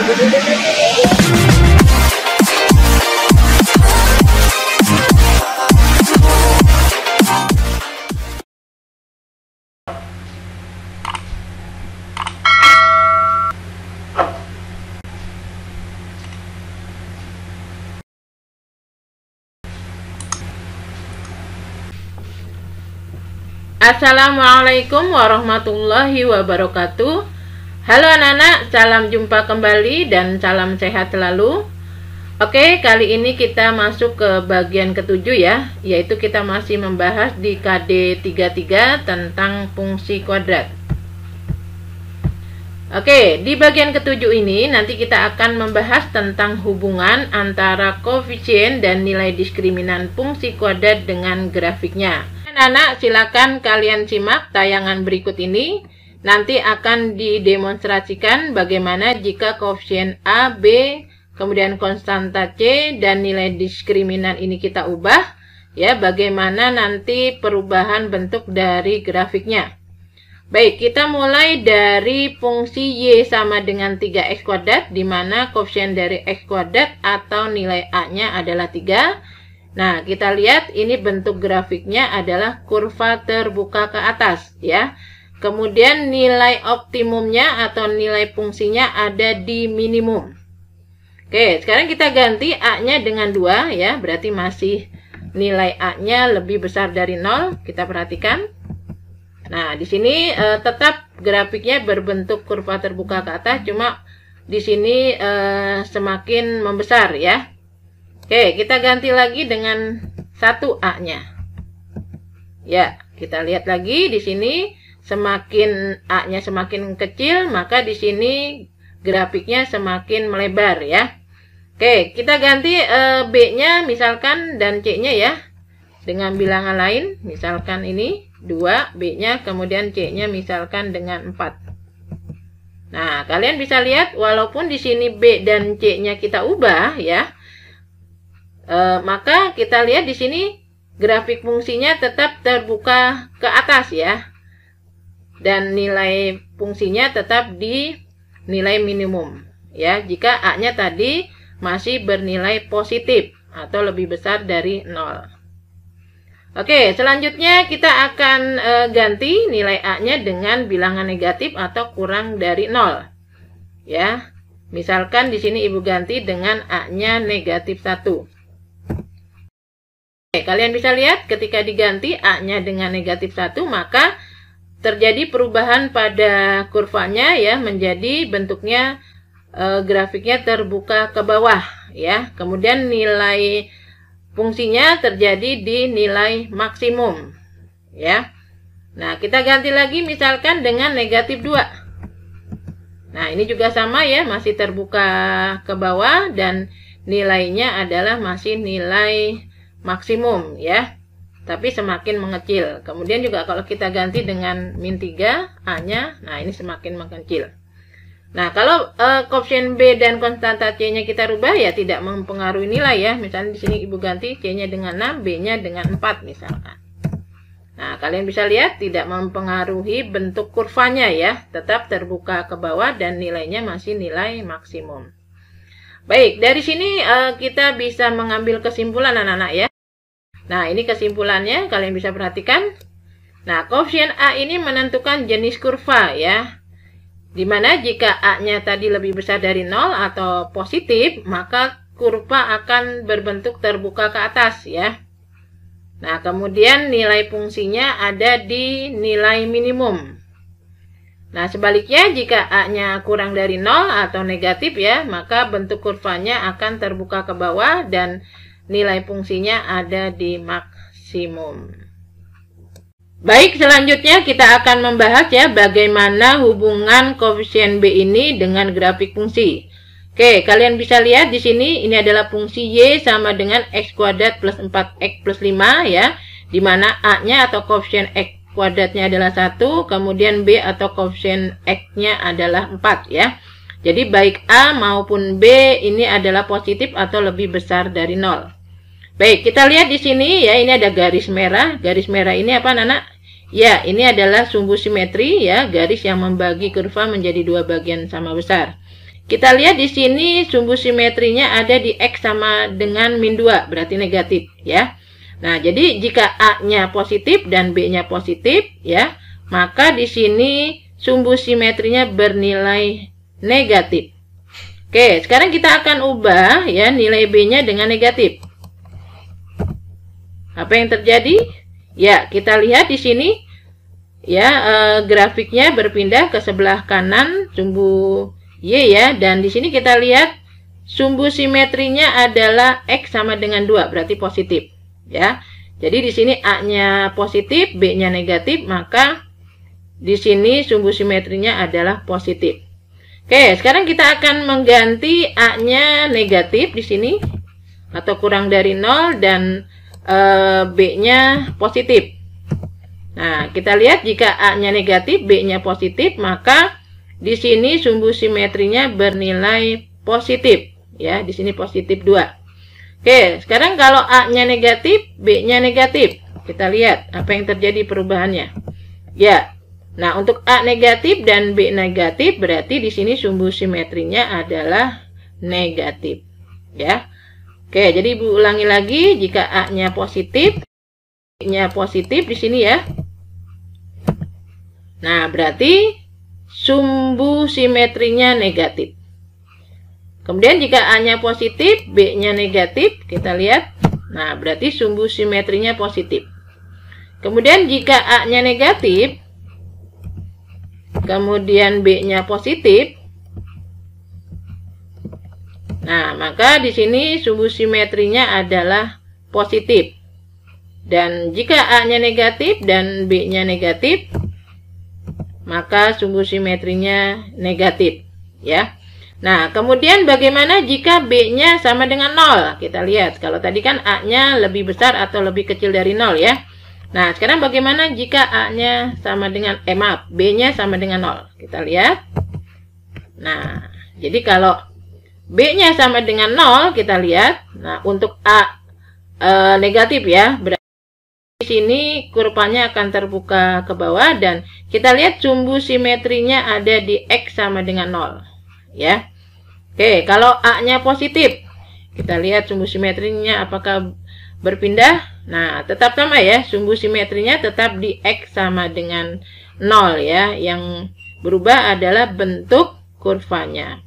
Assalamualaikum warahmatullahi wabarakatuh. Halo anak-anak, salam jumpa kembali dan salam sehat selalu. Oke, kali ini kita masuk ke bagian ketujuh ya, yaitu kita masih membahas di KD 33 tentang fungsi kuadrat. Oke, di bagian ketujuh ini nanti kita akan membahas tentang hubungan antara koefisien dan nilai diskriminan fungsi kuadrat dengan grafiknya. Anak-anak, silakan kalian simak tayangan berikut ini. Nanti akan didemonstrasikan bagaimana jika koefisien A, B, kemudian konstanta C dan nilai diskriminan ini kita ubah, ya, bagaimana nanti perubahan bentuk dari grafiknya. Baik, kita mulai dari fungsi Y sama dengan 3x kuadrat, di mana koefisien dari x kuadrat atau nilai A-nya adalah 3. Nah, kita lihat ini bentuk grafiknya adalah kurva terbuka ke atas ya. Kemudian nilai optimumnya atau nilai fungsinya ada di minimum. Oke, sekarang kita ganti A-nya dengan 2 ya, berarti masih nilai A-nya lebih besar dari 0. Kita perhatikan. Nah, di sini tetap grafiknya berbentuk kurva terbuka ke atas, cuma di sini semakin membesar ya. Oke, kita ganti lagi dengan 1A-nya. Ya, kita lihat lagi di sini semakin A-nya semakin kecil, maka di sini grafiknya semakin melebar ya. Oke, kita ganti B-nya misalkan dan C-nya ya. Dengan bilangan lain, misalkan ini 2 B-nya, kemudian C-nya misalkan dengan 4. Nah, kalian bisa lihat walaupun di sini B dan C-nya kita ubah ya. Maka kita lihat di sini grafik fungsinya tetap terbuka ke atas ya, dan nilai fungsinya tetap di nilai minimum ya, jika A-nya tadi masih bernilai positif atau lebih besar dari 0. Oke, selanjutnya kita akan ganti nilai A-nya dengan bilangan negatif atau kurang dari 0 ya. Misalkan di sini ibu ganti dengan A-nya negatif 1. Kalian bisa lihat ketika diganti A-nya dengan negatif 1, maka terjadi perubahan pada kurvanya ya, menjadi bentuknya grafiknya terbuka ke bawah ya. Kemudian nilai fungsinya terjadi di nilai maksimum ya. Nah, kita ganti lagi misalkan dengan negatif 2. Nah, ini juga sama ya, masih terbuka ke bawah dan nilainya adalah masih nilai maksimum ya, tapi semakin mengecil. Kemudian juga kalau kita ganti dengan min 3 A-nya, nah ini semakin mengecil. Nah, kalau koefisien B dan konstanta C-nya kita rubah ya tidak mempengaruhi nilai ya. Misalnya di sini ibu ganti C-nya dengan 6, B-nya dengan 4 misalkan. Nah, kalian bisa lihat tidak mempengaruhi bentuk kurvanya ya, tetap terbuka ke bawah dan nilainya masih nilai maksimum. Baik, dari sini kita bisa mengambil kesimpulan anak-anak ya. Nah, ini kesimpulannya, kalian bisa perhatikan. Nah, koefisien A ini menentukan jenis kurva ya. Dimana jika A-nya tadi lebih besar dari 0 atau positif, maka kurva akan berbentuk terbuka ke atas ya. Nah, kemudian nilai fungsinya ada di nilai minimum. Nah, sebaliknya jika A-nya kurang dari 0 atau negatif ya, maka bentuk kurvanya akan terbuka ke bawah dan nilai fungsinya ada di maksimum. Baik, selanjutnya kita akan membahas ya bagaimana hubungan koefisien B ini dengan grafik fungsi. Oke, kalian bisa lihat di sini ini adalah fungsi Y sama dengan x kuadrat plus 4x plus 5 ya, di mana A-nya atau koefisien x kuadratnya adalah 1, kemudian B atau koefisien X-nya adalah 4 ya. Jadi baik A maupun B ini adalah positif atau lebih besar dari 0. Baik, kita lihat di sini ya, ini ada garis merah. Garis merah ini apa anak-anak? Ya, ini adalah sumbu simetri ya, garis yang membagi kurva menjadi dua bagian sama besar. kita lihat di sini sumbu simetrinya ada di X sama dengan min 2, berarti negatif ya. Nah, jadi jika A-nya positif dan B-nya positif ya, maka di sini sumbu simetrinya bernilai negatif. Oke, sekarang kita akan ubah ya nilai B-nya dengan negatif. Apa yang terjadi? Ya, kita lihat di sini ya grafiknya berpindah ke sebelah kanan sumbu Y ya, dan di sini kita lihat sumbu simetrinya adalah X sama dengan 2, berarti positif ya. Jadi di sini A-nya positif, B-nya negatif, maka di sini sumbu simetrinya adalah positif. Oke, sekarang kita akan mengganti A-nya negatif di sini atau kurang dari 0 dan B-nya positif. Nah, kita lihat jika A-nya negatif, B-nya positif, maka di sini sumbu simetrinya bernilai positif ya, di sini positif 2. Oke, sekarang kalau A-nya negatif, B-nya negatif. Kita lihat apa yang terjadi perubahannya. Ya. Nah, untuk A negatif dan B negatif berarti di sini sumbu simetrinya adalah negatif ya. Oke, jadi Ibu ulangi lagi, jika A-nya positif, B-nya positif di sini ya. Nah, berarti sumbu simetrinya negatif. Kemudian jika A-nya positif, B-nya negatif, kita lihat. Nah, berarti sumbu simetrinya positif. Kemudian jika A-nya negatif, kemudian B-nya positif, nah, maka di sini sumbu simetrinya adalah positif. Dan jika A-nya negatif dan B-nya negatif, maka sumbu simetrinya negatif ya. Nah, kemudian bagaimana jika B-nya sama dengan 0? Kita lihat, kalau tadi kan A-nya lebih besar atau lebih kecil dari 0 ya. Nah, sekarang bagaimana jika A-nya sama dengan B-nya sama dengan 0? Kita lihat. Nah, jadi kalau B-nya sama dengan 0, kita lihat. Nah, untuk A negatif ya, berarti di sini kurvanya akan terbuka ke bawah dan kita lihat sumbu simetrinya ada di X sama dengan 0 ya. Oke, kalau A-nya positif, kita lihat sumbu simetrinya apakah berpindah. Nah, tetap sama ya, sumbu simetrinya tetap di X sama dengan 0 ya. Yang berubah adalah bentuk kurvanya.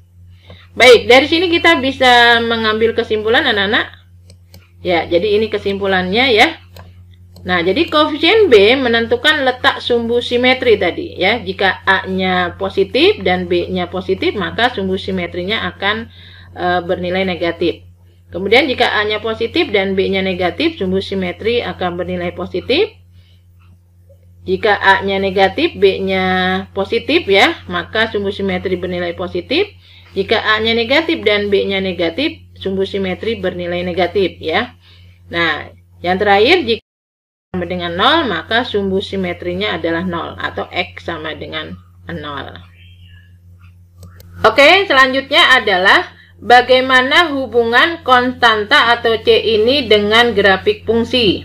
Baik, dari sini kita bisa mengambil kesimpulan anak-anak. Ya, jadi ini kesimpulannya ya. Nah, jadi koefisien B menentukan letak sumbu simetri tadi ya. Jika A-nya positif dan B-nya positif, maka sumbu simetrinya akan bernilai negatif. Kemudian jika A-nya positif dan B-nya negatif, sumbu simetri akan bernilai positif. Jika A-nya negatif, B-nya positif ya, maka sumbu simetri bernilai positif. Jika A-nya negatif dan B-nya negatif, sumbu simetri bernilai negatif ya. Nah, yang terakhir jika sama dengan 0, maka sumbu simetrinya adalah 0 atau X sama dengan 0. Oke, selanjutnya adalah bagaimana hubungan konstanta atau C ini dengan grafik fungsi.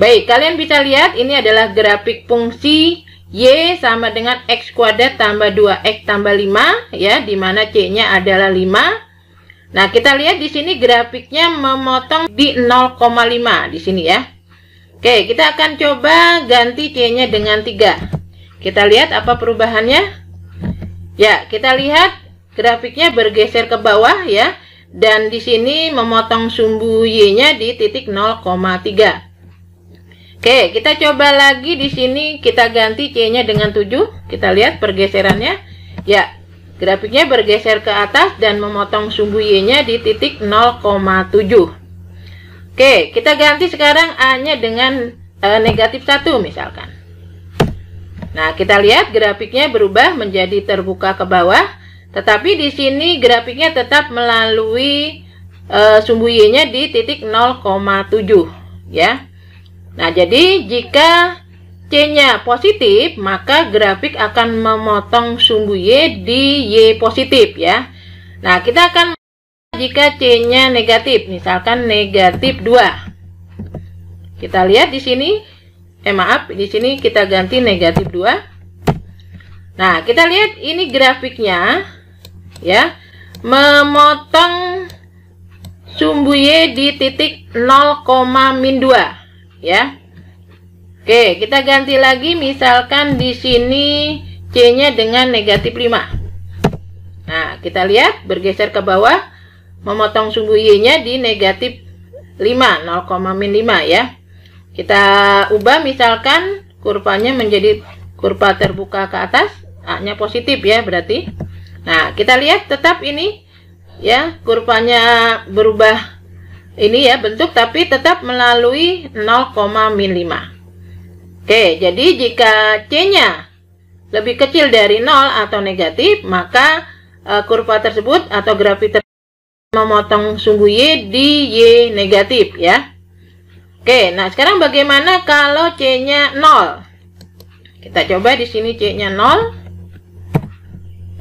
Baik, kalian bisa lihat ini adalah grafik fungsi Y sama dengan X kuadrat tambah 2X tambah 5 ya, di mana C-nya adalah 5. Nah, kita lihat di sini grafiknya memotong di 0,5 di sini ya. Oke, kita akan coba ganti C-nya dengan 3. Kita lihat apa perubahannya. Ya, kita lihat grafiknya bergeser ke bawah ya. Dan di sini memotong sumbu Y-nya di titik 0,3. Oke, kita coba lagi di sini kita ganti C-nya dengan 7. Kita lihat pergeserannya. Ya, grafiknya bergeser ke atas dan memotong sumbu Y-nya di titik 0,7. Oke, kita ganti sekarang A-nya dengan negatif 1 misalkan. Nah, kita lihat grafiknya berubah menjadi terbuka ke bawah. Tetapi di sini grafiknya tetap melalui sumbu Y-nya di titik 0,7 ya. Nah, jadi jika C-nya positif, maka grafik akan memotong sumbu Y di Y positif ya. Nah, kita akan jika C-nya negatif, misalkan negatif 2. Kita lihat di sini, di sini kita ganti negatif 2. Nah, kita lihat ini grafiknya ya. memotong sumbu Y di titik 0,-2 ya. Oke, kita ganti lagi, misalkan di sini C-nya dengan negatif 5. Nah, kita lihat bergeser ke bawah, memotong sumbu Y-nya di negatif 5, 0,-5 ya. Kita ubah, misalkan kurvanya menjadi kurva terbuka ke atas, A-nya positif ya berarti. Nah, kita lihat tetap ini ya, kurvanya berubah ini ya bentuk, tapi tetap melalui 0,-5. Oke, jadi jika C-nya lebih kecil dari 0 atau negatif, maka kurva tersebut atau grafik tersebut memotong sumbu Y di Y negatif ya. Oke, nah sekarang bagaimana kalau C-nya 0? Kita coba di sini C-nya 0.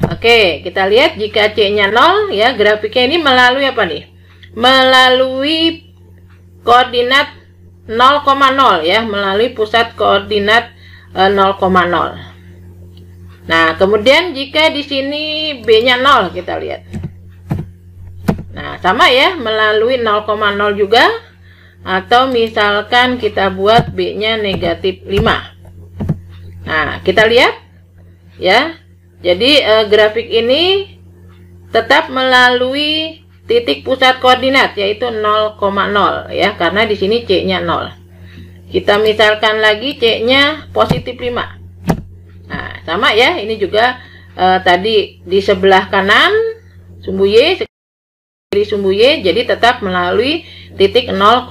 Oke, kita lihat jika C-nya 0 ya, grafiknya ini melalui apa nih? Melalui koordinat 0,0 ya, melalui pusat koordinat 0,0. Nah, kemudian jika di sini B-nya 0, kita lihat. Nah, sama ya, melalui 0,0 juga. Atau misalkan kita buat B-nya negatif 5. Nah, kita lihat ya. Jadi grafik ini tetap melalui titik pusat koordinat yaitu 0,0 ya, karena di sini C-nya 0. Kita misalkan lagi C-nya positif 5. Nah, sama ya, ini juga tadi di sebelah kanan sumbu Y, kiri sumbu Y, jadi tetap melalui titik 0,0.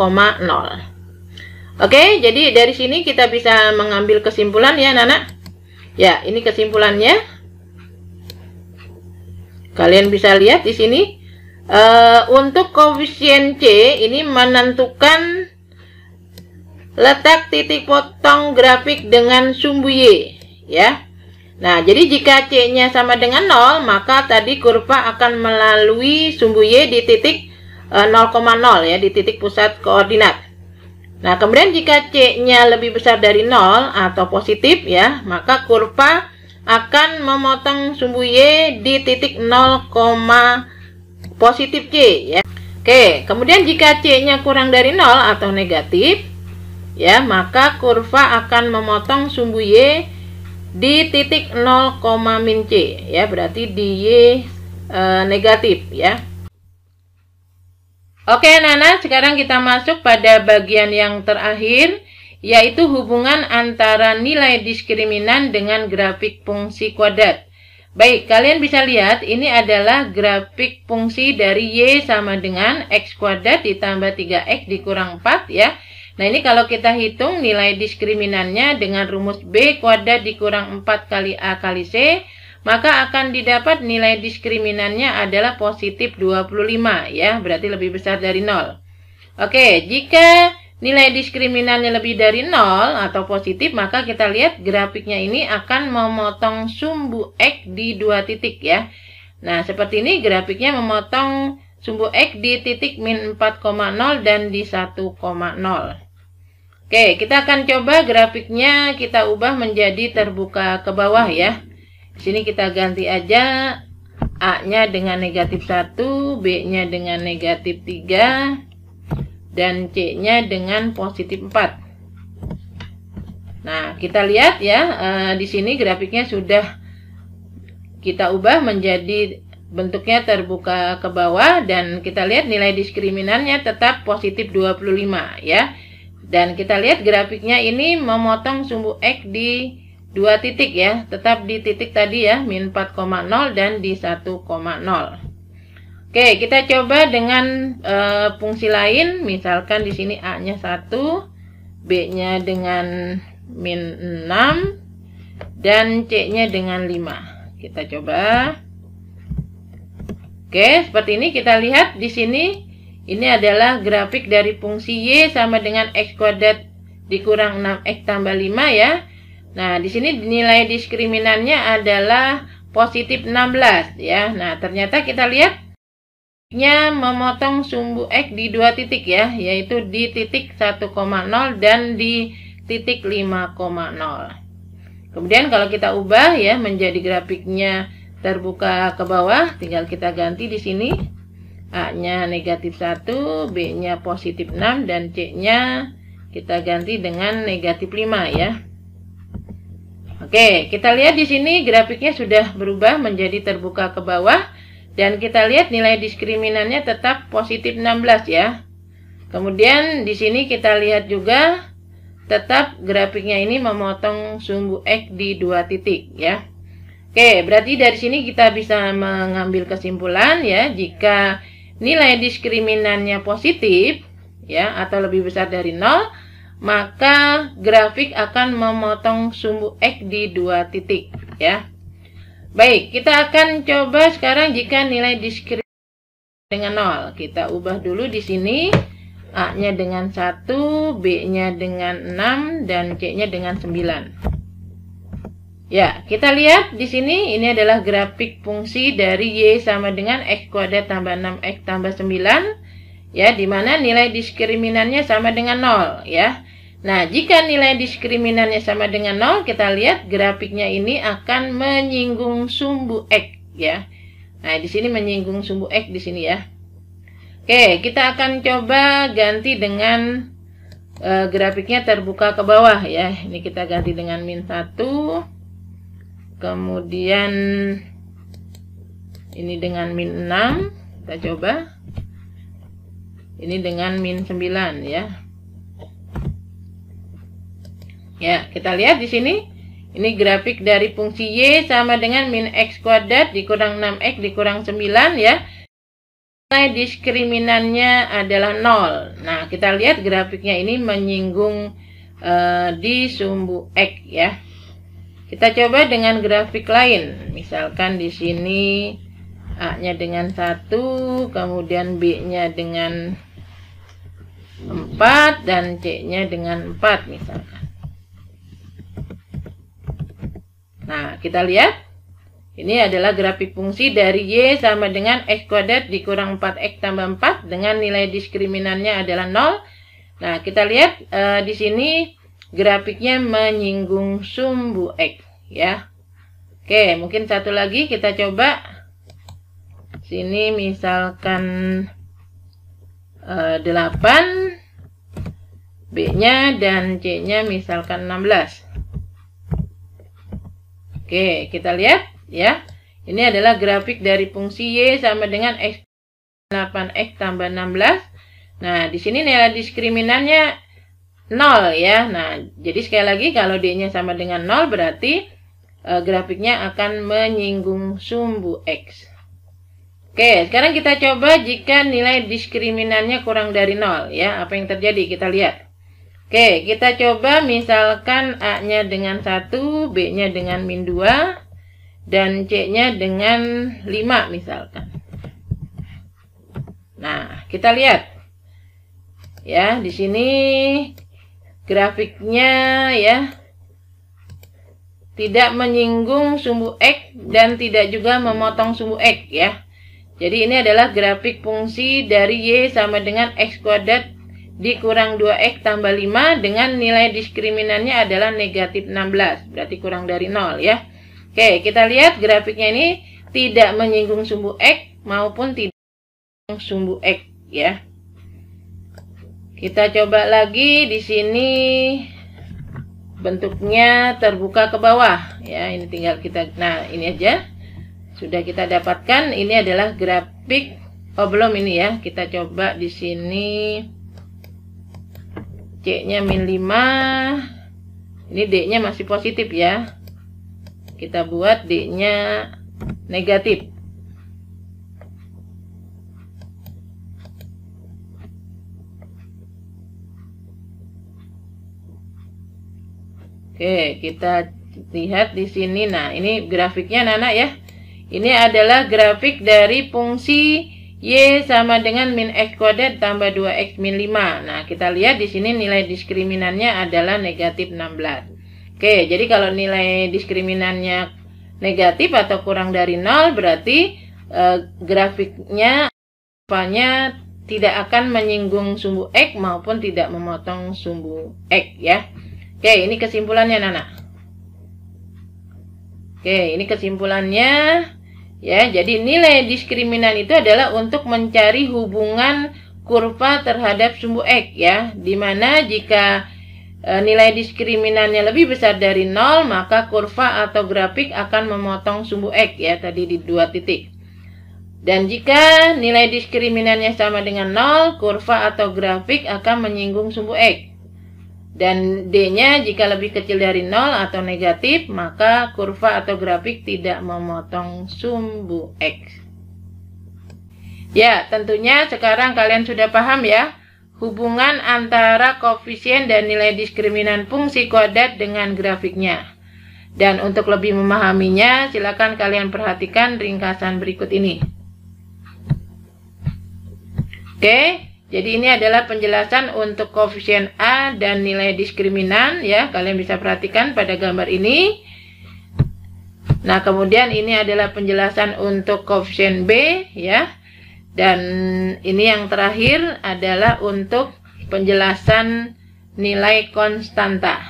Oke, jadi dari sini kita bisa mengambil kesimpulan ya, anak-anak. Ya, ini kesimpulannya. Kalian bisa lihat di sini. Untuk koefisien C ini menentukan letak titik potong grafik dengan sumbu Y ya. Nah, jadi jika C-nya sama dengan 0, maka tadi kurva akan melalui sumbu Y di titik 0,0 ya, di titik pusat koordinat. Nah, kemudian jika C-nya lebih besar dari 0 atau positif ya, maka kurva akan memotong sumbu Y di titik 0, positif C ya. Oke, kemudian jika C-nya kurang dari 0 atau negatif ya, maka kurva akan memotong sumbu Y di titik 0,-C ya, berarti di Y negatif ya. Oke, anak-anak, sekarang kita masuk pada bagian yang terakhir, yaitu hubungan antara nilai diskriminan dengan grafik fungsi kuadrat. Baik, kalian bisa lihat ini adalah grafik fungsi dari Y sama dengan X kuadrat ditambah 3X dikurang 4 ya. Nah, ini kalau kita hitung nilai diskriminannya dengan rumus B kuadrat dikurang 4 kali A kali C, maka akan didapat nilai diskriminannya adalah positif 25 ya, berarti lebih besar dari 0. Oke, jika nilai diskriminannya lebih dari 0 atau positif, maka kita lihat grafiknya ini akan memotong sumbu X di 2 titik ya. Nah, seperti ini grafiknya memotong sumbu X di titik min 4,0 dan di 1,0. Oke, kita akan coba grafiknya kita ubah menjadi terbuka ke bawah ya. Di sini kita ganti aja A-nya dengan negatif 1, B-nya dengan negatif 3, dan C-nya dengan positif 4. Nah, kita lihat ya, di sini grafiknya sudah kita ubah menjadi bentuknya terbuka ke bawah, dan kita lihat nilai diskriminannya tetap positif 25 ya. Dan kita lihat grafiknya ini memotong sumbu X di 2 titik ya, tetap di titik tadi ya, min 4,0 dan di 1,0. Oke, kita coba dengan fungsi lain. Misalkan di sini A-nya 1, B-nya dengan min 6, dan C-nya dengan 5. Kita coba. Oke, seperti ini kita lihat di sini. Ini adalah grafik dari fungsi Y sama dengan X kuadrat dikurang 6X tambah 5 ya. Nah, di sini nilai diskriminannya adalah positif 16 ya. Nah, ternyata kita lihat memotong sumbu X di 2 titik ya, yaitu di titik 1,0 dan di titik 5,0. Kemudian kalau kita ubah ya menjadi grafiknya terbuka ke bawah, tinggal kita ganti di sini. A-nya negatif 1, B-nya positif 6, dan C-nya kita ganti dengan negatif 5 ya. Oke, kita lihat di sini grafiknya sudah berubah menjadi terbuka ke bawah, dan kita lihat nilai diskriminannya tetap positif 16 ya. Kemudian di sini kita lihat juga tetap grafiknya ini memotong sumbu X di 2 titik ya. Oke, berarti dari sini kita bisa mengambil kesimpulan ya, jika nilai diskriminannya positif ya atau lebih besar dari 0, maka grafik akan memotong sumbu X di 2 titik ya. Baik, kita akan coba sekarang jika nilai diskriminasi dengan 0. Kita ubah dulu di sini. A-nya dengan 1, B-nya dengan 6, dan C-nya dengan 9. Ya, kita lihat di sini ini adalah grafik fungsi dari Y sama dengan X kuadrat tambah 6X tambah 9 ya, di mana nilai diskriminannya sama dengan 0 ya. Nah, jika nilai diskriminannya sama dengan 0, kita lihat grafiknya ini akan menyinggung sumbu X ya. Nah, di sini menyinggung sumbu X di sini ya. Oke, kita akan coba ganti dengan grafiknya terbuka ke bawah ya. Ini kita ganti dengan -1. Kemudian ini dengan -6, kita coba. Ini dengan -9 ya. Ya, kita lihat di sini. Ini grafik dari fungsi Y sama dengan -X kuadrat dikurang 6X dikurang 9 ya. Nilai diskriminannya adalah 0. Nah, kita lihat grafiknya ini menyinggung di sumbu X ya. Kita coba dengan grafik lain. Misalkan di sini A-nya dengan 1, kemudian B-nya dengan 4, dan C-nya dengan 4 misalkan. Nah, kita lihat. Ini adalah grafik fungsi dari Y sama dengan X kuadrat dikurang 4X tambah 4 dengan nilai diskriminannya adalah 0. Nah, kita lihat di sini grafiknya menyinggung sumbu X ya. Oke, mungkin satu lagi kita coba. Sini misalkan 8, B-nya dan C-nya misalkan 16. Oke, kita lihat ya. Ini adalah grafik dari fungsi Y sama dengan X 8X tambah 16. Nah, di sini nilai diskriminannya 0 ya. Nah, jadi sekali lagi kalau D-nya sama dengan 0 berarti grafiknya akan menyinggung sumbu X. Oke, sekarang kita coba jika nilai diskriminannya kurang dari 0 ya. Apa yang terjadi? Kita lihat. Oke, kita coba misalkan A-nya dengan 1, B-nya dengan -2, dan C-nya dengan 5 misalkan. Nah, kita lihat. Ya, di sini grafiknya ya tidak menyinggung sumbu X dan tidak juga memotong sumbu X ya. Jadi ini adalah grafik fungsi dari Y sama dengan X kuadrat dikurang 2X tambah 5 dengan nilai diskriminannya adalah negatif 16. Berarti kurang dari 0 ya. Oke, kita lihat grafiknya ini tidak menyinggung sumbu X maupun tidak menyinggung sumbu X ya. Kita coba lagi di sini bentuknya terbuka ke bawah ya. Ini tinggal kita, nah ini aja sudah kita dapatkan. Ini adalah grafik, oh belum ini ya. Kita coba di sini C-nya -5. Ini D-nya masih positif ya. Kita buat D-nya negatif. Oke, kita lihat di sini. Nah, ini grafiknya Nana ya. Ini adalah grafik dari fungsi Y sama dengan -X kuadrat tambah 2X -5. Nah, kita lihat di sini nilai diskriminannya adalah negatif 16. Oke, jadi kalau nilai diskriminannya negatif atau kurang dari 0, berarti grafiknya tidak akan menyinggung sumbu X maupun tidak memotong sumbu X ya. Oke, ini kesimpulannya Nana. Oke, ini kesimpulannya. Ya, jadi nilai diskriminan itu adalah untuk mencari hubungan kurva terhadap sumbu X ya, dimana jika nilai diskriminannya lebih besar dari 0, maka kurva atau grafik akan memotong sumbu X ya, tadi di 2 titik. Dan jika nilai diskriminannya sama dengan 0, kurva atau grafik akan menyinggung sumbu X. Dan D-nya jika lebih kecil dari 0 atau negatif, maka kurva atau grafik tidak memotong sumbu X. Ya, tentunya sekarang kalian sudah paham ya, hubungan antara koefisien dan nilai diskriminan fungsi kuadrat dengan grafiknya. Dan untuk lebih memahaminya, silakan kalian perhatikan ringkasan berikut ini. Oke, jadi ini adalah penjelasan untuk koefisien A dan nilai diskriminan ya. Kalian bisa perhatikan pada gambar ini. Nah, kemudian ini adalah penjelasan untuk koefisien B ya. Dan ini yang terakhir adalah untuk penjelasan nilai konstanta.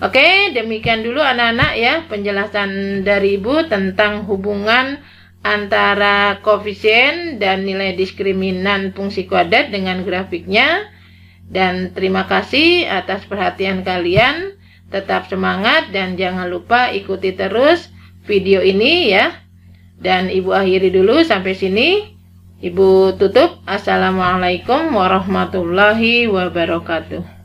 Oke, demikian dulu anak-anak ya penjelasan dari Ibu tentang hubungan antara koefisien dan nilai diskriminan fungsi kuadrat dengan grafiknya. Dan terima kasih atas perhatian kalian. Tetap semangat dan jangan lupa ikuti terus video ini ya. Dan Ibu akhiri dulu sampai sini. Ibu tutup. Assalamualaikum warahmatullahi wabarakatuh.